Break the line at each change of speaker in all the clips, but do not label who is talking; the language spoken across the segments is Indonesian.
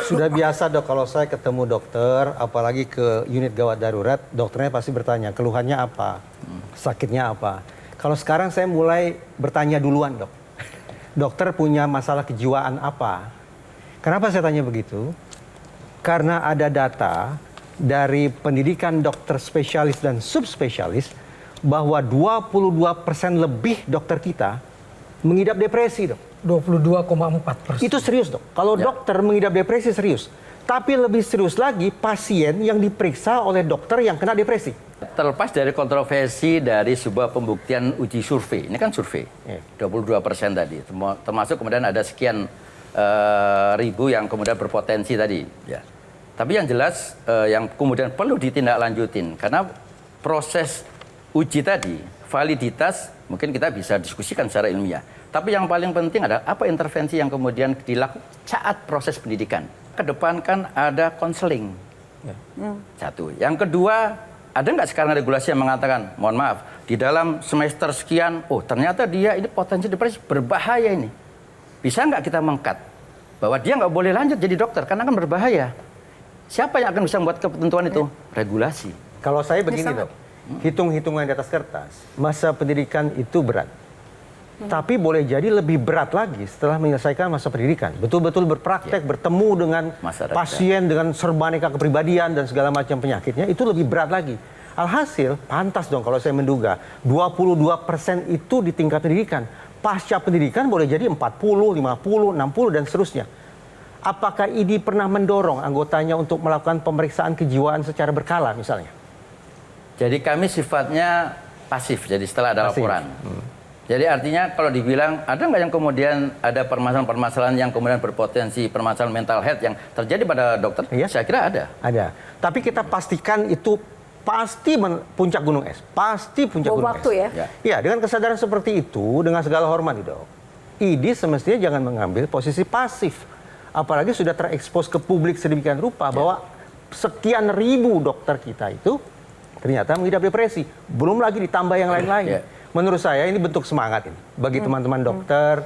Sudah biasa dok, kalau saya ketemu dokter, apalagi ke unit gawat darurat, dokternya pasti bertanya, keluhannya apa, sakitnya apa. Kalau sekarang saya mulai bertanya duluan dok, dokter punya masalah kejiwaan apa? Kenapa saya tanya begitu? Karena ada data dari pendidikan dokter spesialis dan subspesialis, bahwa 22% lebih dokter kita mengidap depresi dok.
22,4%.
Itu serius dok. Kalau dokter mengidap depresi serius. Tapi lebih serius lagi pasien yang diperiksa oleh dokter yang kena depresi.
Terlepas dari kontroversi dari sebuah pembuktian uji survei. Ini kan survei. 22% tadi. Termasuk kemudian ada sekian ribu yang kemudian berpotensi tadi. Ya. Tapi yang jelas yang kemudian perlu ditindaklanjutin. Karena proses uji tadi, validitas mungkin kita bisa diskusikan secara ilmiah. Tapi yang paling penting adalah apa intervensi yang kemudian dilakukan saat proses pendidikan. Kedepankan ada konseling. Satu. Yang kedua, ada nggak sekarang regulasi yang mengatakan, mohon maaf, di dalam semester sekian, oh ternyata dia ini potensi depresi berbahaya ini. Bisa nggak kita mengkat bahwa dia nggak boleh lanjut jadi dokter karena kan berbahaya. Siapa yang akan bisa membuat ketentuan itu? Regulasi.
Kalau saya begini dok, hitung-hitungan di atas kertas, masa pendidikan itu berat. Tapi boleh jadi lebih berat lagi setelah menyelesaikan masa pendidikan. Betul-betul berpraktek, bertemu dengan pasien, dengan serbaneka kepribadian dan segala macam penyakitnya, itu lebih berat lagi. Alhasil, pantas dong kalau saya menduga, 22% itu di tingkat pendidikan. Pasca pendidikan boleh jadi 40, 50, 60, dan seterusnya. Apakah ID pernah mendorong anggotanya untuk melakukan pemeriksaan kejiwaan secara berkala misalnya?
Jadi kami sifatnya pasif, jadi setelah ada laporan. Jadi artinya kalau dibilang ada nggak yang kemudian ada permasalahan-permasalahan yang kemudian berpotensi permasalahan mental health yang terjadi pada dokter?
Iya.
Saya kira ada.
Ada. Tapi kita pastikan itu pasti puncak gunung es. Pasti puncak gunung
waktu
es.
ya?
Ya, dengan kesadaran seperti itu, dengan segala hormat dok, ID semestinya jangan mengambil posisi pasif. Apalagi sudah terekspos ke publik sedemikian rupa bahwa sekian ribu dokter kita itu ternyata mengidap depresi. Belum lagi ditambah yang lain-lain. Menurut saya ini bentuk semangat ini bagi teman-teman dokter,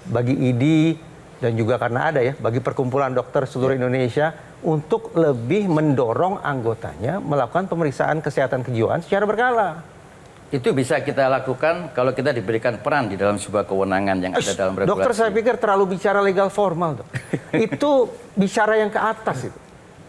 bagi ID, dan juga karena ada ya, bagi perkumpulan dokter seluruh Indonesia untuk lebih mendorong anggotanya melakukan pemeriksaan kesehatan kejiwaan secara berkala.
Itu bisa kita lakukan kalau kita diberikan peran di dalam sebuah kewenangan yang ada dalam regulasi.
Dokter saya pikir terlalu bicara legal formal dok. Itu bicara yang ke atas itu.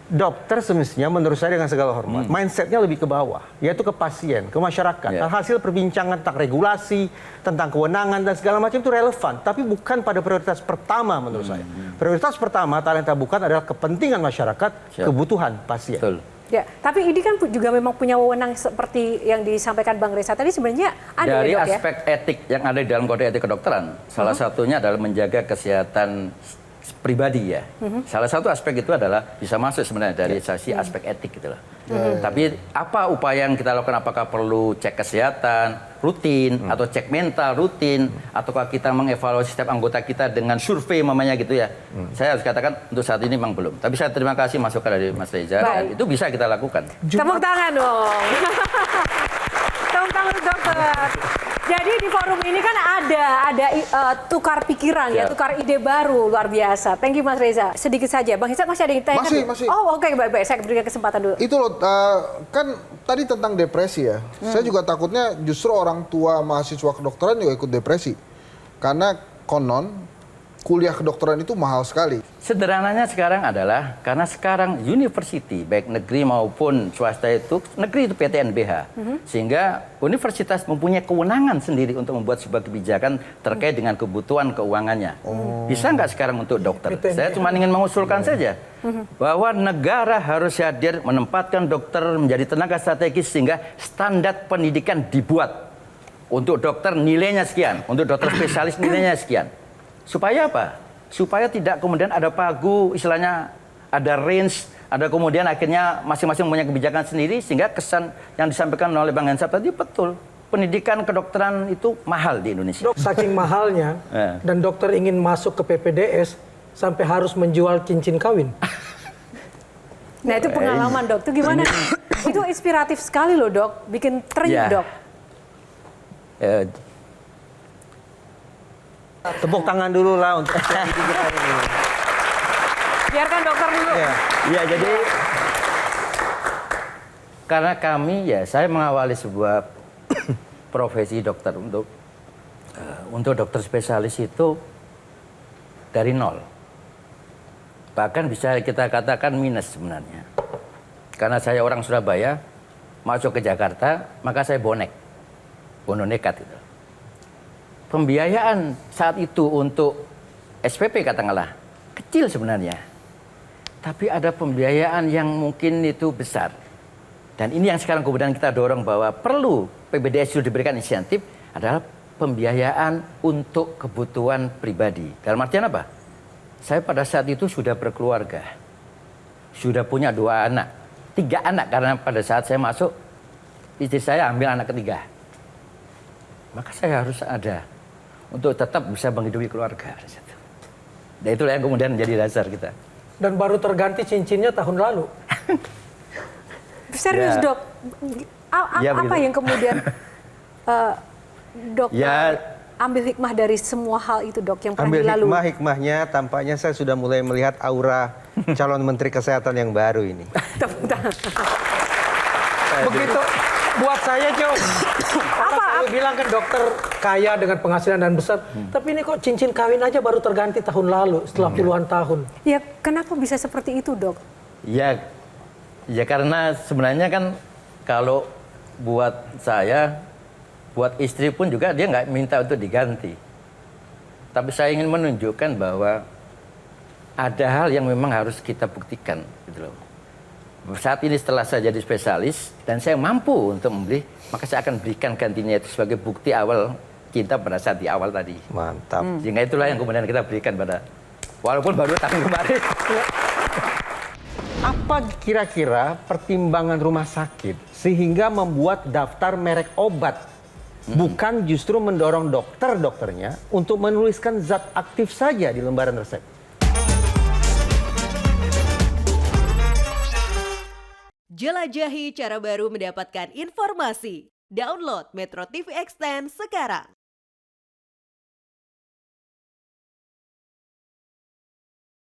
Dokter semestinya menurut saya dengan segala hormat, mindsetnya lebih ke bawah, yaitu ke pasien, ke masyarakat. Hasil perbincangan tentang regulasi, tentang kewenangan dan segala macam itu relevan, tapi bukan pada prioritas pertama menurut saya. Prioritas pertama talenta bukan adalah kepentingan masyarakat, kebutuhan pasien.
Betul.
Ya, tapi ini kan juga memang punya wewenang seperti yang disampaikan Bang Reza tadi sebenarnya ada
dari
ya, dok,
aspek etik yang ada di dalam kode etik kedokteran, salah satunya adalah menjaga kesehatan pribadi ya. Salah satu aspek itu adalah bisa masuk sebenarnya dari sisi aspek etik gitu loh. Tapi apa upaya yang kita lakukan? Apakah perlu cek kesehatan rutin atau cek mental rutin, ataukah kita mengevaluasi setiap anggota kita dengan survei mamanya gitu ya? Saya harus katakan untuk saat ini memang belum. Tapi saya terima kasih masukan dari Mas Reza dan itu bisa kita lakukan.
Tepuk tangan dong. Tepuk tangan untuk dokter. Jadi di forum ini kan ada tukar pikiran ya, tukar ide baru luar biasa. Thank you Mas Reza. Sedikit saja, Bang Hizat masih ada yang tanya?
Masih.
Oh oke, baik-baik. Saya berikan kesempatan dulu.
Itu loh, kan tadi tentang depresi ya. Saya juga takutnya justru orang tua mahasiswa kedokteran juga ikut depresi. Karena konon kuliah kedokteran itu mahal sekali.
Sederhananya sekarang adalah karena sekarang university baik negeri maupun swasta itu negeri itu PTNBH sehingga universitas mempunyai kewenangan sendiri untuk membuat sebuah kebijakan terkait dengan kebutuhan keuangannya. Bisa nggak sekarang untuk dokter? Saya cuma ingin mengusulkan saja bahwa negara harus hadir menempatkan dokter menjadi tenaga strategis sehingga standar pendidikan dibuat untuk dokter nilainya sekian, untuk dokter spesialis nilainya sekian. Supaya apa? Supaya tidak kemudian ada pagu, istilahnya ada range, ada kemudian akhirnya masing-masing punya kebijakan sendiri sehingga kesan yang disampaikan oleh Bang Hensat tadi betul. Pendidikan kedokteran itu mahal di Indonesia.
Saking mahalnya dan dokter ingin masuk ke PPDS sampai harus menjual cincin kawin.
Nah itu pengalaman dok, itu gimana? Itu inspiratif sekali loh dok, bikin trik dok.
Tepuk tangan dulu lah untuk kita ini.
Biarkan dokter dulu.
Ya, jadi karena kami ya saya mengawali sebuah profesi dokter untuk dokter spesialis itu dari nol. Bahkan bisa kita katakan minus sebenarnya. Karena saya orang Surabaya, masuk ke Jakarta, maka saya bonek nekat itu. Pembiayaan saat itu untuk SPP katakanlah kecil sebenarnya. Tapi ada pembiayaan yang mungkin itu besar. Dan ini yang sekarang kemudian kita dorong bahwa perlu PBDS sudah diberikan insentif adalah pembiayaan untuk kebutuhan pribadi. Dalam artian apa? Saya pada saat itu sudah berkeluarga. Sudah punya 2 anak. 3 anak karena pada saat saya masuk istri saya ambil anak ketiga. Maka saya harus ada untuk tetap bisa menghidupi keluarga. Dan itulah yang kemudian menjadi dasar kita.
Dan baru terganti cincinnya tahun lalu.
Serius
Ya.
dok,
Ya,
apa
begitu.
yang kemudian dokter
Ya.
ambil hikmah dari semua hal itu dok yang pernah
Ambil
dilalui?
hikmahnya, tampaknya saya sudah mulai melihat aura calon Menteri Kesehatan yang baru ini.
Tepuk tangan.
Begitu buat saya Cok. Orang selalu bilang kan dokter kaya dengan penghasilan dan besar. Tapi ini kok cincin kawin aja baru terganti tahun lalu setelah puluhan tahun.
Ya kenapa bisa seperti itu dok?
Ya karena sebenarnya kan kalau buat saya, buat istri pun juga dia nggak minta untuk diganti. Tapi saya ingin menunjukkan bahwa ada hal yang memang harus kita buktikan, gitu loh. Saat ini setelah saya jadi spesialis dan saya mampu untuk membeli, maka saya akan berikan gantinya itu sebagai bukti awal kita pada saat di awal tadi.
Mantap.
Sehingga itulah yang kemudian kita berikan pada, walaupun baru tahun kemarin.
Apa kira-kira pertimbangan rumah sakit sehingga membuat daftar merek obat? Bukan justru mendorong dokternya untuk menuliskan zat aktif saja di lembaran resep.
Jelajahi cara baru mendapatkan informasi. Download Metro TV Extend sekarang.